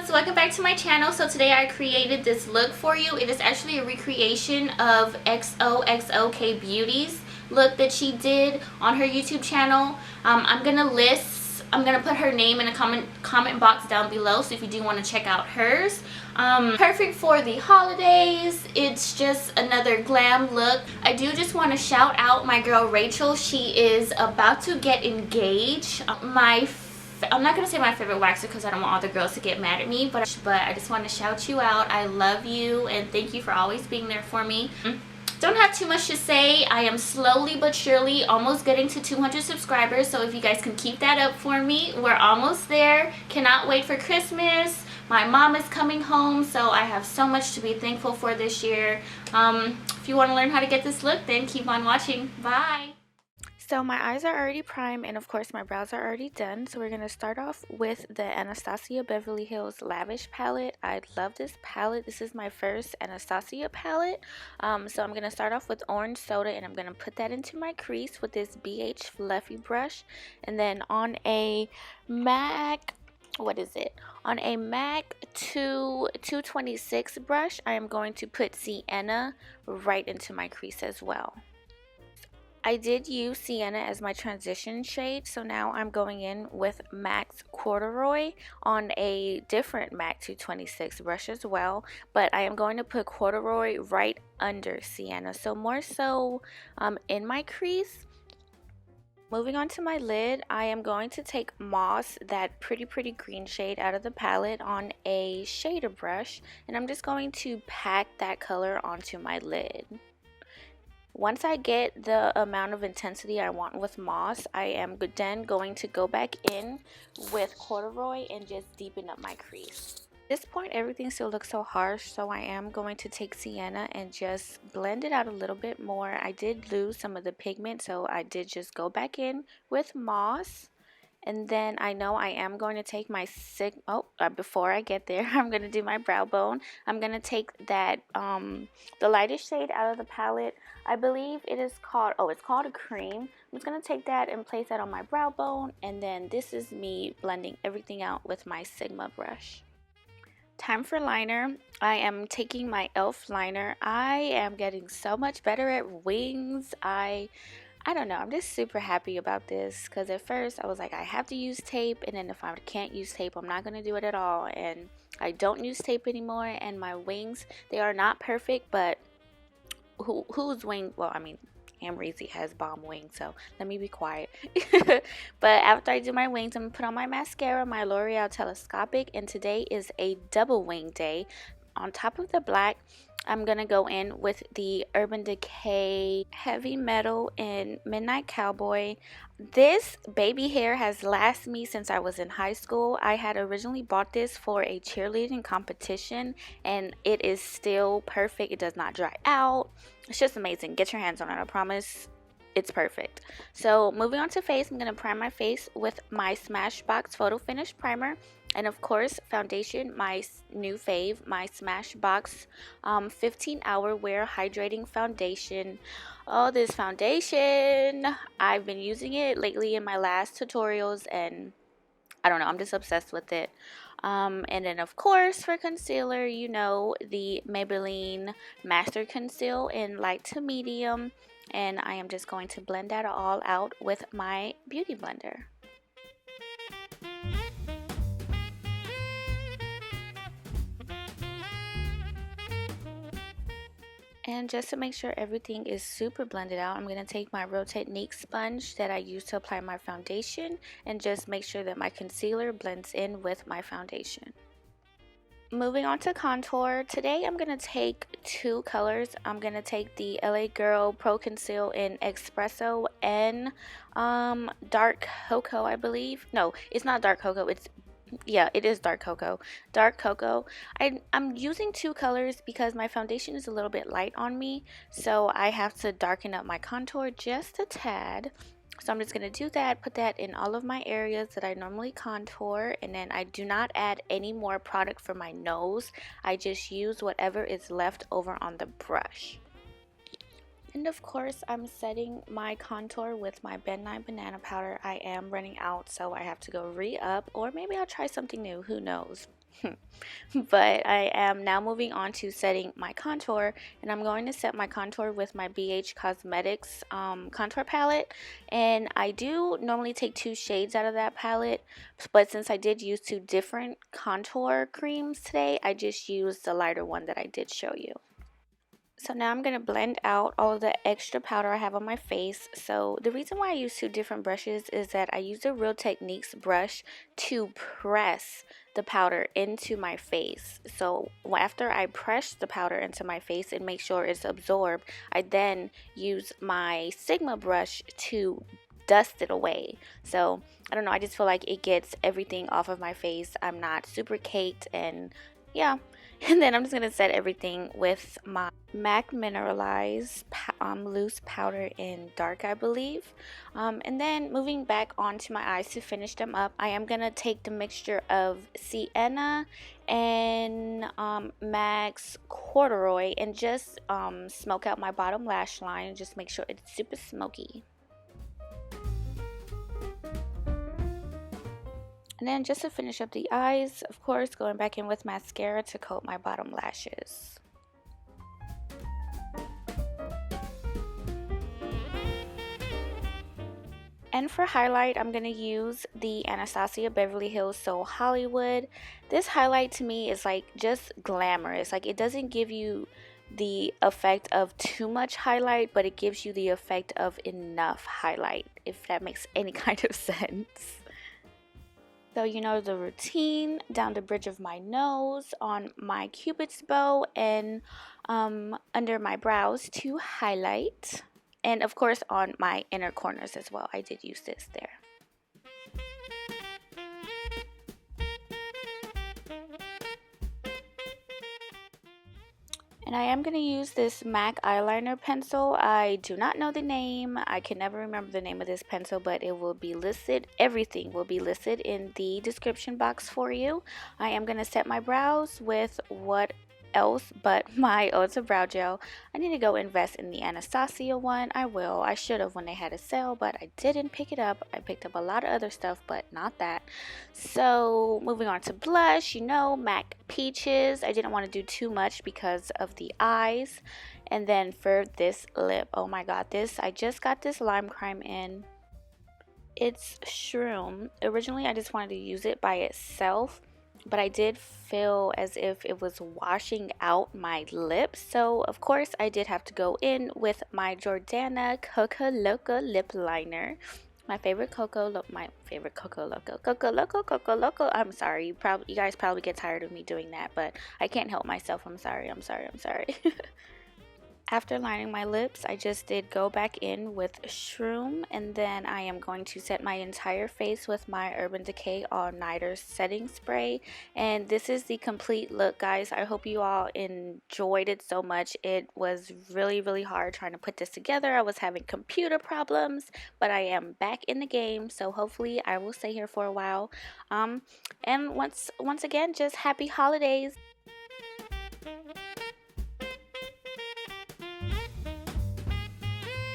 loves, welcome back to my channel. So today I created this look for you. It is actually a recreation of XOXOK Beauty's look that she did on her YouTube channel. I'm gonna put her name in a comment box down below, so if you do want to check out hers. Perfect for the holidays. It's just another glam look. I do just want to shout out my girl Rachel. She is about to get engaged. I'm not gonna say my favorite waxer because I don't want all the girls to get mad at me, but I just want to shout you out. I love you and thank you for always being there for me. Don't have too much to say. I am slowly but surely almost getting to 200 subscribers, so if you guys can keep that up for me, we're almost there. Cannot wait for Christmas. My mom is coming home, so I have so much to be thankful for this year. If you want to learn how to get this look, then keep on watching. Bye. So my eyes are already primed, and of course my brows are already done. So we're going to start off with the Anastasia Beverly Hills Lavish Palette. I love this palette. This is my first Anastasia palette. So I'm going to start off with Orange Soda, and I'm going to put that into my crease with this BH Fluffy brush. And then on a MAC... On a MAC 226 brush, I am going to put Sienna right into my crease as well. I did use Sienna as my transition shade, so now I'm going in with MAC's Corduroy on a different MAC 226 brush as well, but I am going to put Corduroy right under Sienna, so more so in my crease. Moving on to my lid, I am going to take Moss, that pretty green shade out of the palette, on a shader brush, and I'm just going to pack that color onto my lid. Once I get the amount of intensity I want with Moss, I am then going to go back in with Corduroy and just deepen up my crease. At this point, everything still looks so harsh, so I am going to take Sienna and just blend it out a little bit more. I did lose some of the pigment, so I did just go back in with Moss. And then I know I am going to take my before I get there, I'm going to do my brow bone. I'm going to take that, the lightest shade out of the palette. I believe it is called, it's called a cream. I'm just going to take that and place that on my brow bone. And then this is me blending everything out with my Sigma brush. Time for liner. I am taking my e.l.f. liner. I am getting so much better at wings. I don't know, I'm just super happy about this, because at first I was like, I have to use tape, and then if I can't use tape, I'm not going to do it at all. And I don't use tape anymore, and my wings, they are not perfect, but whose wing, well, I mean, Amrezy has bomb wings, so let me be quiet. But after I do my wings, I'm going to put on my mascara, my L'Oreal Telescopic, and today is a double wing day. On top of the black, I'm going to go in with the Urban Decay Heavy Metal in Midnight Cowboy. This baby hair has lasted me since I was in high school. I had originally bought this for a cheerleading competition, and it is still perfect. It does not dry out. It's just amazing. Get your hands on it. I promise it's perfect. So moving on to face, I'm going to prime my face with my Smashbox Photofinish primer. And of course, foundation, my new fave, my Smashbox 15-hour wear hydrating foundation. Oh, this foundation, I've been using it lately in my last tutorials, and I don't know, I'm just obsessed with it. And then of course, for concealer, you know, the Maybelline Master Conceal in light to medium. And I am just going to blend that all out with my beauty blender. And just to make sure everything is super blended out, I'm going to take my Real Technique sponge that I use to apply my foundation and just make sure that my concealer blends in with my foundation. Moving on to contour, today I'm going to take two colors. I'm going to take the LA Girl Pro Conceal in Espresso and Dark Cocoa, I believe. No, it's not Dark Cocoa, it is Dark Cocoa. Dark Cocoa. I'm using two colors because my foundation is a little bit light on me, so I have to darken up my contour just a tad. So I'm just going to do that, put that in all of my areas that I normally contour, and then I do not add any more product for my nose. I just use whatever is left over on the brush. And of course, I'm setting my contour with my Nye Banana Powder. I am running out, so I have to go re-up, or maybe I'll try something new, who knows. But I am now moving on to setting my contour, and I'm going to set my contour with my BH Cosmetics contour palette. And I do normally take 2 shades out of that palette, but since I did use 2 different contour creams today, I just used the lighter one that I did show you. So now I'm going to blend out all of the extra powder I have on my face. So the reason why I use 2 different brushes is that I use a Real Techniques brush to press the powder into my face. So after I press the powder into my face and make sure it's absorbed, I then use my Sigma brush to dust it away. So I don't know, I just feel like it gets everything off of my face. I'm not super caked, and yeah. And then I'm just going to set everything with my MAC Mineralized loose powder in dark, I believe. And then moving back onto my eyes to finish them up, I am going to take the mixture of Sienna and MAC's Corduroy and just smoke out my bottom lash line and just make sure it's super smoky. And then just to finish up the eyes, of course, going back in with mascara to coat my bottom lashes. And for highlight, I'm going to use the Anastasia Beverly Hills So Hollywood. This highlight to me is like just glamorous. Like, it doesn't give you the effect of too much highlight, but it gives you the effect of enough highlight, if that makes any kind of sense. So you know the routine, down the bridge of my nose, on my cupid's bow, and under my brows to highlight. And of course on my inner corners as well. I did use this there. And I am going to use this MAC eyeliner pencil. I do not know the name. I can never remember the name of this pencil, but it will be listed. Everything will be listed in the description box for you. I am going to set my brows with what else but my Ulta Brow Gel. I need to go invest in the Anastasia one. I will. I should have when they had a sale, but I didn't pick it up. I picked up a lot of other stuff, but not that. So moving on to blush, you know, MAC Peaches. I didn't want to do too much because of the eyes. And then for this lip, oh my god, I just got this Limecrime in. It's Shroom. Originally I just wanted to use it by itself, but I did feel as if it was washing out my lips, so of course I did have to go in with my Jordana Coco Loco Lip Liner. My favorite Coco Loco. I'm sorry, you guys probably get tired of me doing that, but I can't help myself. I'm sorry. After lining my lips, I just did go back in with Shroom, and then I am going to set my entire face with my Urban Decay All Nighter setting spray. And this is the complete look, guys. I hope you all enjoyed it so much. It was really hard trying to put this together. I was having computer problems, but I am back in the game, so hopefully I will stay here for a while. And once again, just happy holidays.